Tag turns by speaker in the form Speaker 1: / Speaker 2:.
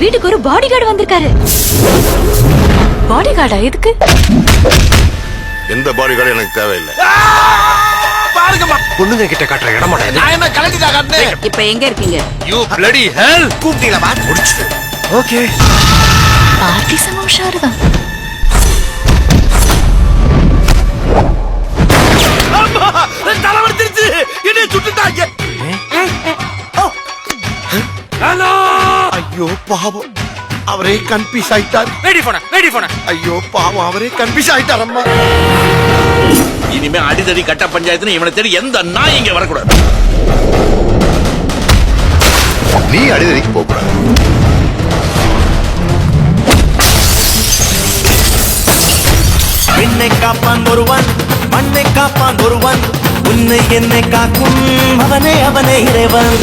Speaker 1: வீட்டுக்கு ஒரு body guard வந்திருக்காரு. பாடி கார்டா? எதுக்கு?
Speaker 2: எந்த பாடி கார்டு எனக்கு தேவையில்லை.
Speaker 3: பாருங்கம்மா, பொண்ணுங்க கிட்ட காட்டுற இடமா நான் என்ன கலட்டிதா காட்டுனேன்.
Speaker 4: இப்ப எங்க இருக்கீங்க?
Speaker 3: யூ ப்ளடி ஹெல். கூப்பிட்டீங்களா பா? முடிச்சு. ஓகே.
Speaker 1: பார்ட்டி செம உஷாருதான்.
Speaker 3: அம்மா, தலை வலிச்சிருச்சு. என்னை சுட்டுட்டாங்க. ஹலோ. ஐயோ பாவம், அவரே கன்ஃபியூஸ் ஆயிட்டார்.
Speaker 5: வெடி போன.
Speaker 3: ஐயோ பாவம், அவரே கன்ஃபியூஸ் ஆயிட்டார். அம்மா,
Speaker 5: இனிமே அடிதடி கட்ட பஞ்சாயத்துன்னு இவனை தேடி எந்த நாய் இங்க வரக்கூடாது.
Speaker 2: நீ அடிதடிக்கு போகக்கூடாது.
Speaker 6: விண்ணை காப்பான் ஒருவன், மண்ணை காப்பான் ஒருவன், உன்னை என்னை காக்கும் அவனே இறைவன்.